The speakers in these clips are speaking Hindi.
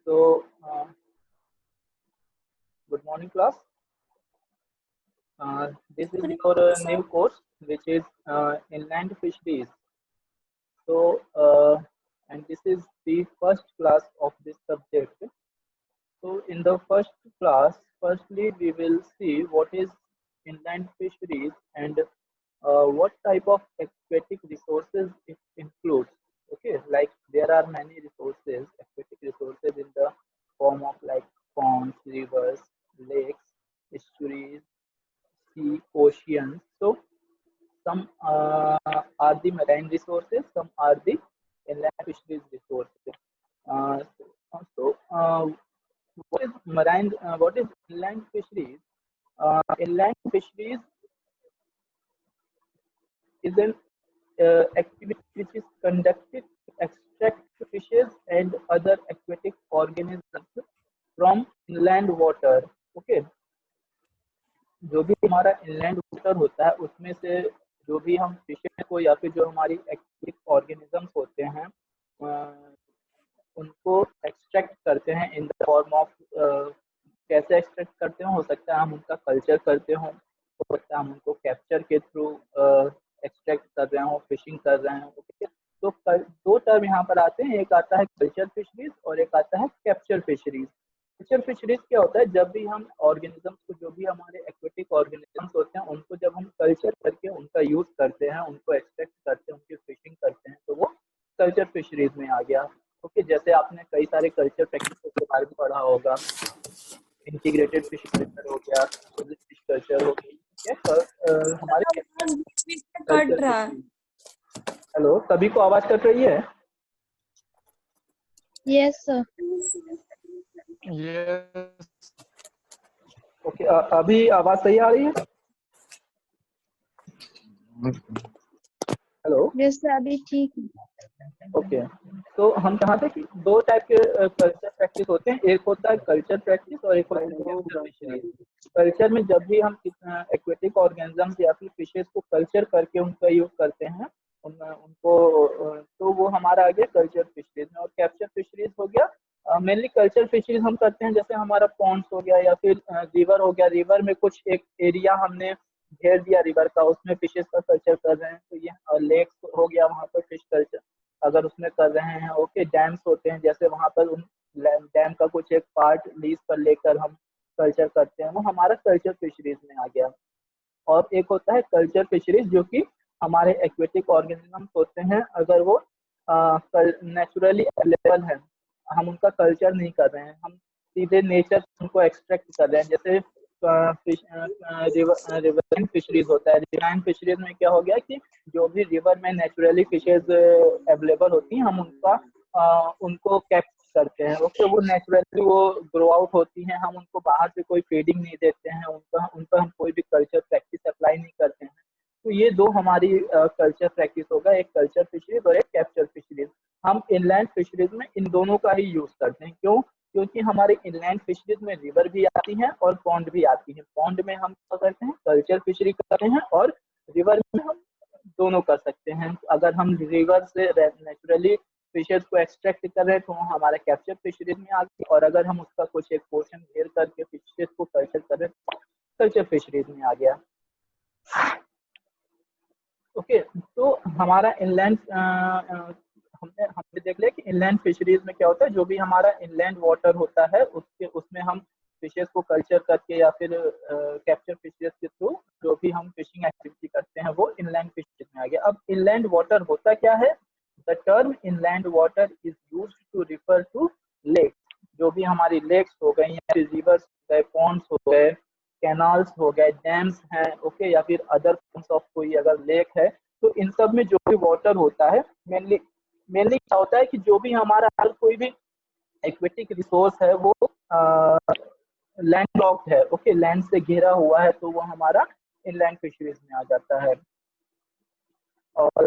So, good morning, class. This is your new course, which is inland fisheries. So, and this is the first class of this subject. So, in the first class, firstly, we will see what is inland fisheries and what type of aquatic resources it includes. Okay, like there are many resources, aquatic resources in the form of like ponds, rivers, lakes, estuaries, sea, oceans. So some are the marine resources, some are the inland fisheries resources. Uh, so, what is marine? What is inland fisheries? Inland fisheries is an activity which is conducted to extract fishes and other aquatic organisms from inland water. Okay, जो भी हमारा inland water होता है उसमें से जो भी हम फिशेज को या फिर जो हमारी एक्वेटिक ऑर्गेनिजम्स होते हैं उनको एक्सट्रैक्ट करते हैं इन द फॉर्म ऑफ कैसे एक्सट्रैक्ट करते हो सकता है हम उनका कल्चर करते हो सकता है हम उनको कैप्चर के थ्रू एक्सट्रैक्ट कर रहे हो फिशिंग कर रहे हैं ओके तो दो टर्म यहाँ पर आते हैं एक आता है कल्चर फिशरीज और एक आता है कैप्चर फिशरीज कल्चर फिशरीज क्या होता है जब भी हम ऑर्गेनिजम्स को जो भी हमारे एक्वेटिक ऑर्गेनिजम्स होते हैं उनको जब हम कल्चर करके उनका यूज करते हैं उनको एक्सट्रैक्ट करते हैं उनकी फिशिंग करते हैं तो वो कल्चर फिशरीज में आ गया ओके जैसे आपने कई सारे कल्चर प्रैक्टिसेस के बारे में पढ़ा होगा इंटीग्रेटेड फिश कल्चर हो गया फिश कल्चर हो गया हमारे कट रहा है हेलो सभी को आवाज कट रही है यस सर ओके अभी आवाज सही आ रही है हेलो यस सर अभी ठीक है ओके तो हम कहा थे कि दो टाइप के कल्चर प्रैक्टिस होते हैं एक होता है कल्चर प्रैक्टिस और एक होता है कल्चर में जब भी हम एक्वेटिक ऑर्गेनिजम्स या फिर फिशेस को कल्चर करके उनका यूज करते हैं उनको तो वो हमारा आ गया कल्चर फिशरीज में और कैप्चर फिशरीज हो गया मेनली कल्चर फिशरीज हम करते हैं जैसे हमारा पॉन्ड्स हो गया या फिर रिवर हो गया रिवर में कुछ एक एरिया हमने घेर दिया रिवर का उसमें फिशेस का कल्चर कर रहे हैं तो ये लेक्स हो गया वहाँ पर फिश कल्चर अगर उसमें कर रहे हैं ओके डैम्स होते हैं जैसे वहाँ पर उन डैम का कुछ एक पार्ट लीज पर लेकर हम कल्चर करते हैं वो हमारा कल्चर फिशरीज में आ गया और एक होता है कल्चर फिशरीज जो कि हमारे एक्वेटिक ऑर्गेनिजम्स होते हैं अगर वो नेचुरली अवेलेबल है हम उनका कल्चर नहीं कर रहे हैं हम सीधे नेचर उनको एक्सट्रैक्ट कर रहे हैं जैसे रिवर फिशरीज होता है रिवर फिशरीज में क्या हो गया कि जो भी रिवर में नेचुरली फिशेज अवेलेबल होती हैं हम उनको कैप्चर करते हैं ओके वो नेचुरली वो ग्रो आउट होती हैं हम उनको बाहर से कोई फीडिंग नहीं देते हैं उनका हम कोई भी कल्चर प्रैक्टिस अप्लाई नहीं करते हैं तो ये दो हमारी कल्चर प्रैक्टिस होगा एक कल्चर फिशरीज और एक कैप्चर फिशरीज हम इनलैंड फिशरीज में इन दोनों का ही यूज करते हैं क्यों क्योंकि हमारे इनलैंड फिशरीज में रिवर भी आती हैं और पॉन्ड भी आती हैं पॉन्ड में हम क्या करते हैं कल्चर फिशरी करते हैं और रिवर में हम दोनों कर सकते हैं अगर हम रिवर से नेचुरली फिशेज को एक्सट्रैक्ट कर रहे हैं तो हमारा कैप्चर फिशरीज में आ गया और अगर हम उसका कुछ एक पोर्शन घेर करके फिशेज को कल्चर कर रहे हैं तो कल्चर फिशरीज में आ गया ओके तो हमारा इनलैंड हमने देख लिया कि इनलैंड फिशरीज में क्या होता है जो भी हमारा इनलैंड वाटर होता है उसमें हम फिशेस को कल्चर करके या फिर कैप्चर फिशेस के थ्रू जो भी हम फिशिंग एक्टिविटी करते हैं वो इनलैंड फिशरीज में आ गया अब इनलैंड वाटर होता क्या है the term inland water is used to refer to lake जो भी हमारी लेक्स हो गई या फिर रिवर्स हो गए पॉन्ड्स हो गए कैनाल्स हो गए डैम्स हैं ओके या फिर अदर फॉर्म्स ऑफ कोई अगर लेक है तो इन सब में जो भी वाटर होता है मेनली क्या होता है कि जो भी हमारा हर कोई भी एक्वेटिक रिसोर्स है वो लैंड लॉक्ड है ओके लैंड से घिरा हुआ है तो वो हमारा इनलैंड फिशरीज में आ जाता है और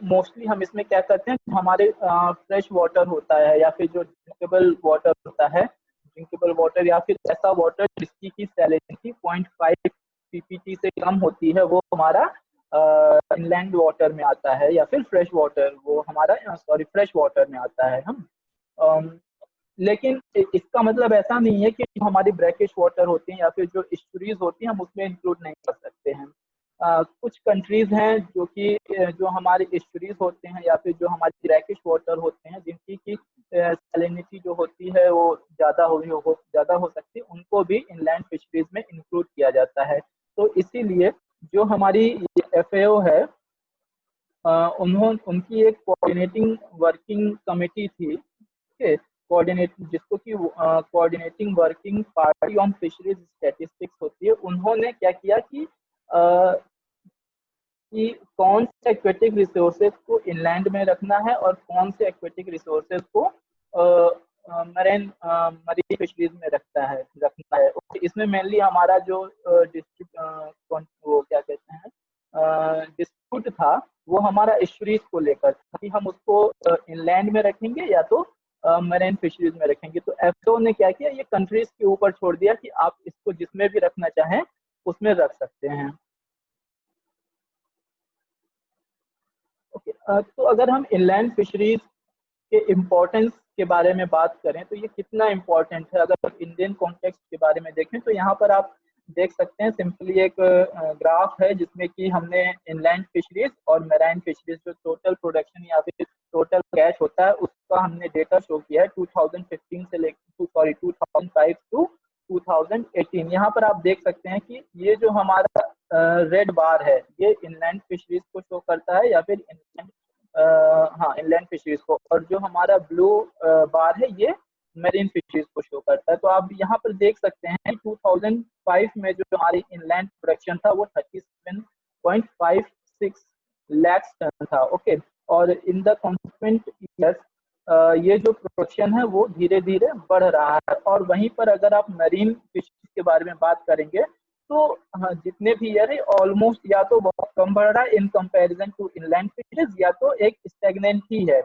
मोस्टली हम इसमें क्या करते हैं हमारे फ्रेश वाटर होता है या फिर जो ड्रिंकेबल वाटर होता है ड्रिंकेबल वाटर या फिर ऐसा वाटर जिसकी की सैलिनिटी 0.5 ppt से कम होती है वो हमारा इनलैंड वाटर में आता है या फिर फ्रेश वाटर वो हमारा फ्रेश वाटर में आता है हम लेकिन इसका मतलब ऐसा नहीं है कि जो हमारी ब्रैकिश वाटर होती हैं या फिर जो स्टोरीज होती हैं हम उसमें इंक्लूड नहीं कर सकते हैं। कुछ कंट्रीज हैं जो कि जो हमारे स्टोरीज होते हैं या फिर जो हमारी ब्रैकिश वाटर होते हैं जिनकी की सैलिनिटी जो होती है वो ज़्यादा हो सकती है, उनको भी इनलैंड फिशरीज में इंक्लूड किया जाता है। तो इसीलिए जो हमारी FAO है, उनकी एक कोऑर्डिनेटिंग वर्किंग कमेटी थी, ठीक है, कोऑर्डिनेट जिसको कि coordinating working party on fisheries statistics होती है। उन्होंने क्या किया कि कौन से एक्वेटिक रिसोर्सेज को इनलैंड में रखना है और कौन से एक्वेटिक रिसोर्सेज को मरीन फिशरीज में रखना है। इसमें मेनली हमारा जो डिस्ट्रिक्ट वो क्या कहते हैं डिस्प्यूट था वो हमारा फिशरीज को लेकर था कि हम उसको इनलैंड में रखेंगे या तो मरीन फिशरीज में रखेंगे। तो FAO ने क्या किया, ये कंट्रीज के ऊपर छोड़ दिया कि आप इसको जिसमें भी रखना चाहें उसमें रख सकते हैं। ओके, तो अगर हम इनलैंड फिशरीज के इम्पोर्टेंस के बारे में बात करें तो ये कितना इम्पोर्टेंट है, अगर हम इंडियन कॉन्टेक्स्ट के बारे में देखें तो यहाँ पर आप देख सकते हैं सिंपली एक ग्राफ है जिसमें कि हमने इनलैंड फिशरीज और मैराइन फिशरीज जो टोटल प्रोडक्शन या फिर टोटल कैच होता है उसका हमने डेटा शो किया है 2015 से लेकर 2005 टू 2018। यहाँ पर आप देख सकते हैं कि ये जो हमारा रेड बार है ये इनलैंड फिशरीज को शो करता है या फिर इनलैंड फिशरीज को, और जो हमारा ब्लू बार है ये मेरीन फिशरीज को शो करता है। तो आप यहाँ पर देख सकते हैं 2005 में जो हमारी इनलैंड प्रोडक्शन था वो 37.56 लाख टन था। ओके, और इन द कॉन्सिक्वेंट ईयर्स ये जो प्रोडक्शन है वो धीरे धीरे बढ़ रहा है। और वहीं पर अगर आप मरीन फिशरीज के बारे में बात करेंगे तो हाँ, जितने भी ईयर है ऑलमोस्ट या तो बहुत कम बढ़ रहा है in comparison to inland fisheries या तो एक स्टेगनेंट ही है।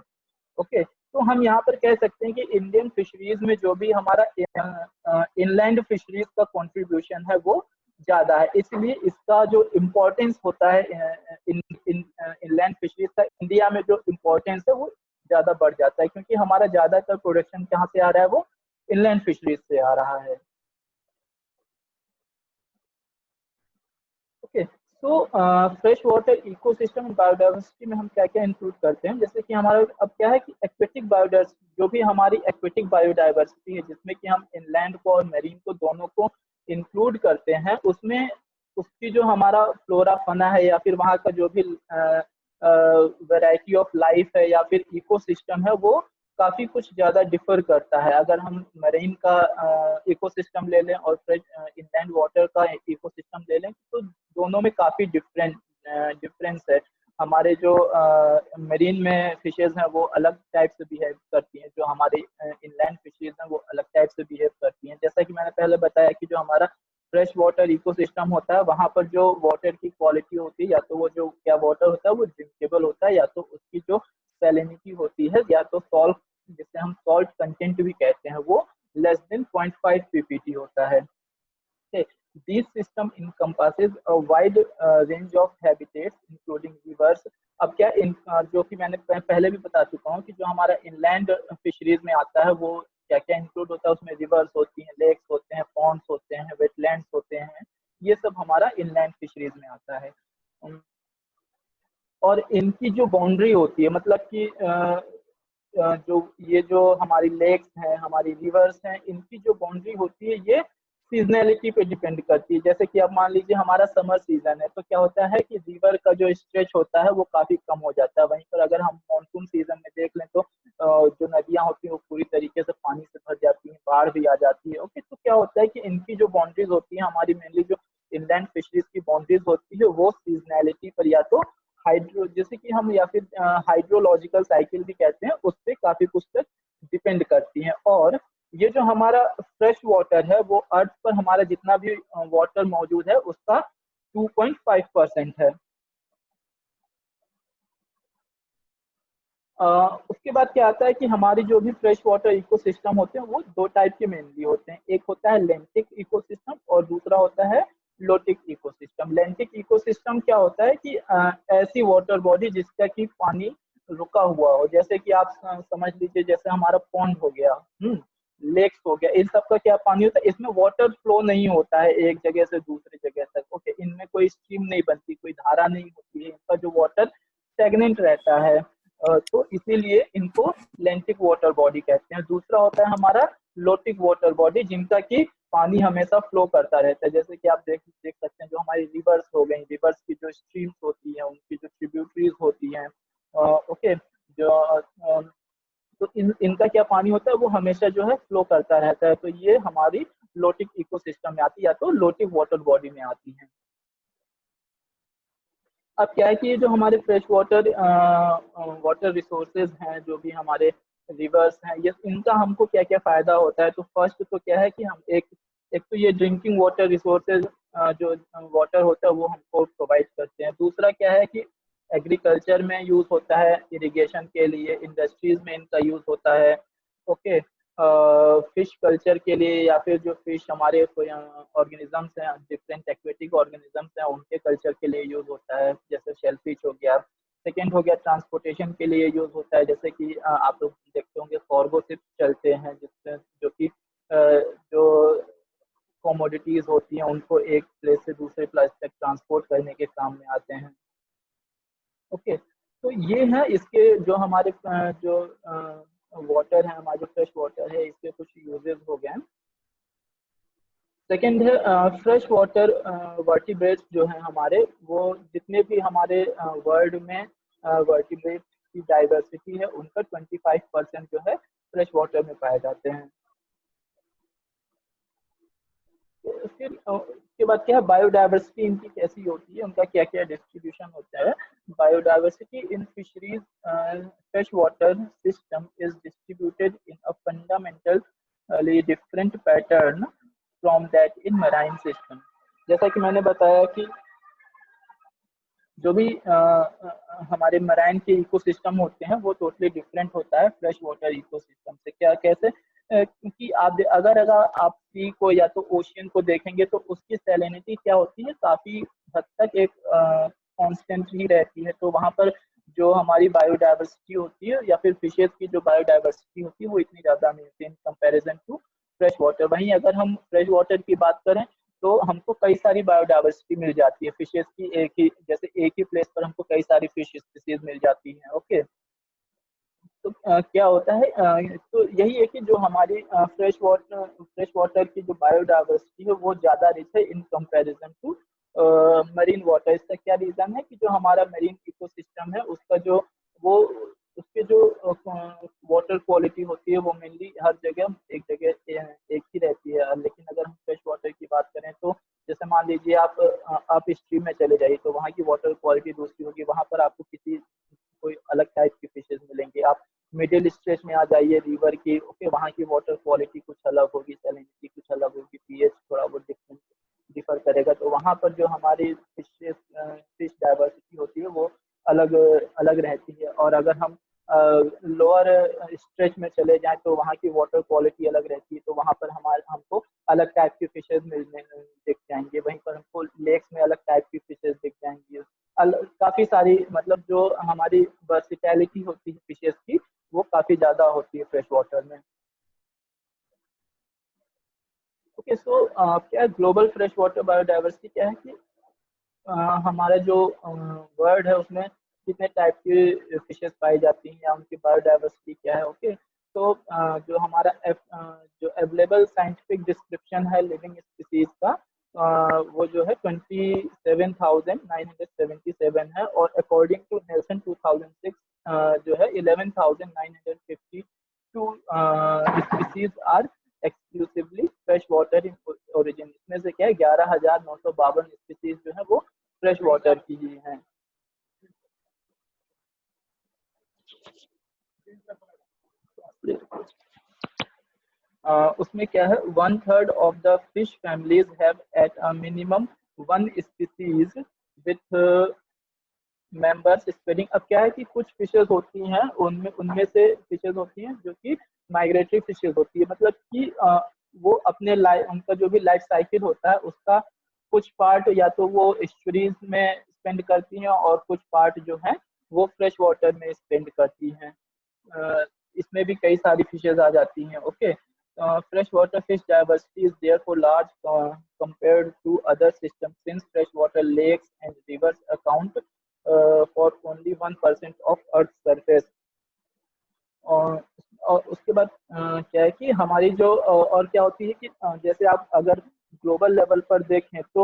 ओके, तो हम यहाँ पर कह सकते हैं कि इंडियन फिशरीज में जो भी हमारा इनलैंड फिशरीज का कंट्रीब्यूशन है वो ज्यादा है, इसलिए इसका जो इम्पोर्टेंस होता है इनलैंड फिशरीज का इंडिया में जो इम्पोर्टेंस है वो ज्यादा बढ़ जाता है, क्योंकि हमारा ज्यादातर प्रोडक्शन कहाँ से आ रहा है, वो इनलैंड फिशरीज से आ रहा है। ओके, तो फ्रेश वाटर इकोसिस्टम बायोडाइवर्सिटी में हम क्या क्या इंक्लूड करते हैं, जैसे कि हमारा अब क्या है कि एक्वेटिक बायोडाइवर्सिटी, जो भी हमारी एक्वेटिक बायोडाइवर्सिटी है जिसमें कि हम इनलैंड को और मेरीन को दोनों को इंक्लूड करते हैं, उसमें उसकी जो हमारा फ्लोरा फना है या फिर वहाँ का जो भी वैरायटी ऑफ लाइफ है या फिर इकोसिस्टम है वो काफी कुछ ज्यादा डिफर करता है। अगर हम मरीन का इकोसिस्टम ले लें और फ्रेश इनलैंड वाटर का इकोसिस्टम ले लें तो दोनों में काफी डिफरेंस है। हमारे जो मरीन में फिशेज हैं वो अलग टाइप से बिहेव करती हैं, जो हमारे इनलैंड फिशेज हैं वो अलग टाइप से बिहेव करती हैं। जैसा कि मैंने पहले बताया कि जो हमारा फ्रेश वाटर इकोसिस्टम होता है वहाँ पर जो वाटर की क्वालिटी होती है या तो वो जो क्या वाटर होता है वो ड्रिंकेबल होता है या तो उसकी जो सैलिनिटी होती है या तो सॉल्ट, जिसे हम सॉल्ट कंटेंट भी कहते हैं, वो लेस देन 0.5 ppt होता है। This system encompasses a wide range of habitats including rivers। अब क्या जो कि मैंने पहले भी बता चुका हूँ कि जो हमारा इनलैंड फिशरीज में आता है वो क्या क्या इंक्लूड होता है, उसमें रिवर्स होती हैं, लेक्स होते हैं, पॉन्ड्स होते हैं, वेटलैंड्स होते हैं, ये सब हमारा इनलैंड फिशरीज में आता है। और इनकी जो बाउंड्री होती है, मतलब कि जो ये जो हमारी लेक्स हैं, हमारी रिवर्स हैं, इनकी जो बाउंड्री होती है ये सीजनैलिटी पे डिपेंड करती है। जैसे कि अब मान लीजिए हमारा समर सीजन है तो क्या होता है कि रिवर का जो स्ट्रेच होता है वो काफी कम हो जाता है। वहीं पर अगर हम मानसून सीजन में देख लें तो जो नदियां होती हैं वो पूरी तरीके से पानी से भर जाती हैं, बाढ़ भी आ जाती है। ओके, तो क्या होता है कि इनकी जो बाउंड्रीज होती है, हमारी मेनली जो इनलैंड फिशरीज की बाउंड्रीज होती है वो सीजनैलिटी पर या तो हाइड्रो, जैसे कि हम या फिर हाइड्रोलॉजिकल साइकिल भी कहते हैं, उस पर काफी कुछ तक डिपेंड करती हैं। और ये जो हमारा फ्रेश वाटर है वो अर्थ पर हमारा जितना भी वाटर मौजूद है उसका 2.5% है। उसके बाद क्या आता है कि हमारी जो भी फ्रेश वाटर इकोसिस्टम होते हैं वो दो टाइप के मेनली होते हैं, एक होता है लेंटिक इकोसिस्टम और दूसरा होता है लोटिक इकोसिस्टम। लेंटिक इकोसिस्टम क्या होता है कि ऐसी वाटर बॉडी जिसका कि पानी रुका हुआ हो, जैसे कि आप समझ लीजिए जैसे हमारा पॉन्ड हो गया। लेक्स हो गया, इन सब का क्या पानी होता है, इसमें वाटर फ्लो नहीं होता है एक जगह से दूसरी जगह तक। ओके, इनमें कोई स्ट्रीम नहीं बनती, कोई धारा नहीं होती है, इनका जो वाटर स्टेगनेंट रहता है। तो इसीलिए इनको लेंटिक वाटर बॉडी कहते हैं। दूसरा होता है हमारा लोटिक वाटर बॉडी, जिनका कि पानी हमेशा फ्लो करता रहता है। जैसे कि आप देख देख सकते हैं, जो हमारी रिवर्स हो गई, रिवर्स की जो स्ट्रीम्स होती हैं, उनकी जो ट्रिब्यूटरीज होती हैं, ओके, जो तो इनका क्या पानी होता है, वो हमेशा जो है फ्लो करता रहता है। तो ये हमारी लोटिक इकोसिस्टम में आती है, या तो लोटिक वाटर बॉडी में आती है। अब क्या है कि ये जो हमारे फ्रेश वाटर वाटर रिसोर्सेज हैं, जो भी हमारे रिवर्स हैं, ये इनका हमको क्या क्या फायदा होता है। तो फर्स्ट तो क्या है कि हम एक एक तो ये ड्रिंकिंग वाटर रिसोर्सेज जो वाटर होता है वो हमको प्रोवाइड करते हैं। दूसरा क्या है कि एग्रीकल्चर में यूज होता है, इरिगेशन के लिए, इंडस्ट्रीज में इनका यूज होता है। ओके, फिश कल्चर के लिए, या फिर जो फिश हमारे ऑर्गेनिजम्स हैं, डिफरेंट एक्वेटिक ऑर्गेनिजम्स हैं, उनके कल्चर के लिए यूज होता है, जैसे शेलफिश हो गया। सेकेंड हो गया ट्रांसपोर्टेशन के लिए यूज होता है, जैसे कि आप लोग देखते होंगे कार्गो शिप चलते हैं, जिससे जो कि जो कमोडिटीज होती हैं उनको एक प्लेस से दूसरे प्लेस तक ट्रांसपोर्ट करने के काम में आते हैं। ओके, तो ये है इसके जो हमारे जो वाटर है, हमारा जो फ्रेश वाटर है, इसके कुछ यूजेस हो गए हैं। सेकेंड है फ्रेश वाटर वर्टिब्रेट्स जो है हमारे, वो जितने भी हमारे वर्ल्ड में वर्टिब्रेट्स की डाइवर्सिटी है, उनका 25% जो है फ्रेश वाटर में पाए जाते हैं। फिर उसके बाद क्या है, बायोडाइवर्सिटी इनकी कैसी होती है, उनका क्या क्या डिस्ट्रीब्यूशन होता है। Biodiversity in fisheries fresh water system is distributed in a fundamentally different pattern from that in marine system. जैसा कि मैंने बताया कि जो भी हमारे मराइन के इकोसिस्टम होते हैं वो टोटली डिफरेंट होता है फ्रेश वाटर इकोसिस्टम से। क्या कैसे, क्योंकि आप अगर आप सी को या तो ओशियन को देखेंगे तो उसकी सैलिनिटी क्या होती है, काफी हद तक एक कांस्टेंट ही रहती है। तो वहां पर जो हमारी बायोडाइवर्सिटी होती है, या फिर फिशेज की जो बायोडाइवर्सिटी होती है, वो इतनी ज्यादा नहीं होती in comparison to fresh water. वहीं अगर हम फ्रेश वाटर की बात करें तो हमको कई सारी बायोडाइवर्सिटी मिल जाती है फिशेस की, एक ही जैसे एक ही प्लेस पर हमको कई सारी फिश स्पीसीज मिल जाती हैं। ओके, तो क्या होता है, तो यही है कि जो हमारी फ्रेश वाटर की जो बायोडाइवर्सिटी है वो ज्यादा रिच है in comparison to marine water. इसका क्या रीजन है कि जो हमारा मरीन इकोसिस्टम है उसका जो वो उसके जो वाटर क्वालिटी होती है वो मेनली हर जगह एक जगह एक ही रहती है। लेकिन अगर हम फ्रेश वाटर की बात करें तो जैसे मान लीजिए आप स्ट्रीम में चले जाइए तो वहाँ की वाटर क्वालिटी दूसरी होगी, वहाँ पर आपको किसी कोई अलग टाइप की फिशेज मिलेंगे। आप मिडिल स्ट्रेच में आ जाइए रिवर की, ओके, वहाँ की वाटर क्वालिटी कुछ अलग होगी, सैलिनिटी कुछ अलग होगी, पीएच थोड़ा बहुत डिफर करेगा। तो वहाँ पर जो हमारी फिश डाइवर्सिटी होती है वो अलग अलग रहती है। और अगर हम लोअर स्ट्रेच में चले जाएं तो वहाँ की वाटर क्वालिटी अलग रहती है, तो वहाँ पर हमको अलग टाइप की फिशेज मिलने दिख जाएंगे। वहीं पर हमको लेक्स में अलग टाइप की फिशेज दिख जाएंगी। काफी सारी, मतलब जो हमारी वर्सिटैलिटी होती है फिशेस की, वो काफी ज्यादा होती है फ्रेश वाटर में। ओके, सो क्या ग्लोबल फ्रेश वाटर बायोडाइवर्सिटी क्या है कि हमारा जो वर्ल्ड है उसमें कितने टाइप की फिशेस पाई जाती हैं या उनकी बायोडाइवर्सिटी क्या है। ओके, तो जो हमारा जो अवेलेबल साइंटिफिक डिस्क्रिप्शन है लिविंग स्पीसीज का, वो जो है 27,977 है। और अकॉर्डिंग टू नेल्सन 2006 जो है 11,952 species are exclusively fresh water in origin. इसमें से क्या है 11,952 स्पीसीज जो है वो फ्रेश वाटर की ही हैं। उसमें क्या है, 1/3 of the fish families have at a minimum one species with members spreading. अब क्या है कि कुछ फिशेज होती हैं, उनमें उनमें से फिशेज होती हैं जो कि माइग्रेटरी फिशेज होती है, मतलब कि वो अपने लाइफ, उनका जो भी लाइफ साइकिल होता है उसका कुछ पार्ट या तो वो एस्चुरीज में स्पेंड करती हैं और कुछ पार्ट जो है वो फ्रेश वाटर में स्पेंड करती हैं। इसमें भी कई सारी फिशेज आ जाती हैं। Okay, freshwater fish diversity is therefore large compared to other systems, since freshwater lakes and rivers account for only 1% of Earth's surface. और उसके बाद क्या है कि हमारी जो और क्या होती है कि जैसे आप अगर ग्लोबल लेवल पर देखें तो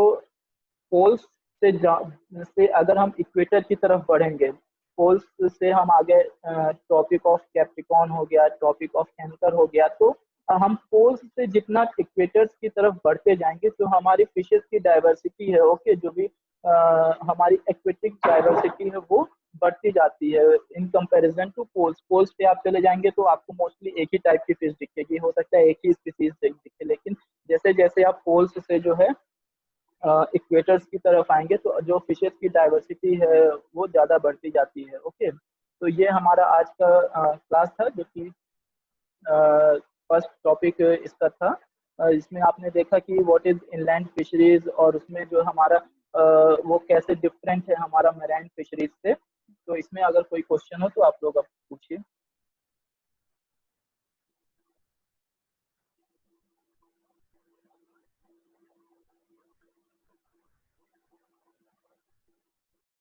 पोल्स से अगर हम इक्वेटर की तरफ बढ़ेंगे, पोल्स से हम आगे ट्रॉपिक ऑफ कैप्रिकॉर्न हो गया, ट्रॉपिक ऑफ कैंकर हो गया, तो हम पोल्स से जितना इक्वेटर्स की तरफ बढ़ते जाएंगे तो हमारी फिशेस की डाइवर्सिटी है, ओके, जो भी हमारी एक्वेटिक डाइवर्सिटी है वो बढ़ती जाती है in comparison to poles. Poles पे आप चले जाएंगे तो आपको मोस्टली एक ही टाइप की फिश दिखेगी, हो सकता है एक ही स्पीसीज दिखे, लेकिन जैसे जैसे आप पोल्स से जो है इक्वेटर्स की तरफ आएंगे तो जो फिशेस की डाइवर्सिटी है वो ज़्यादा बढ़ती जाती है। ओके, तो ये हमारा आज का क्लास था, जो कि फर्स्ट टॉपिक इसका था। इसमें आपने देखा कि व्हाट इज इनलैंड फिशरीज, और उसमें जो हमारा वो कैसे डिफरेंट है हमारा मैराइन फिशरीज से। तो इसमें अगर कोई क्वेश्चन हो तो आप लोग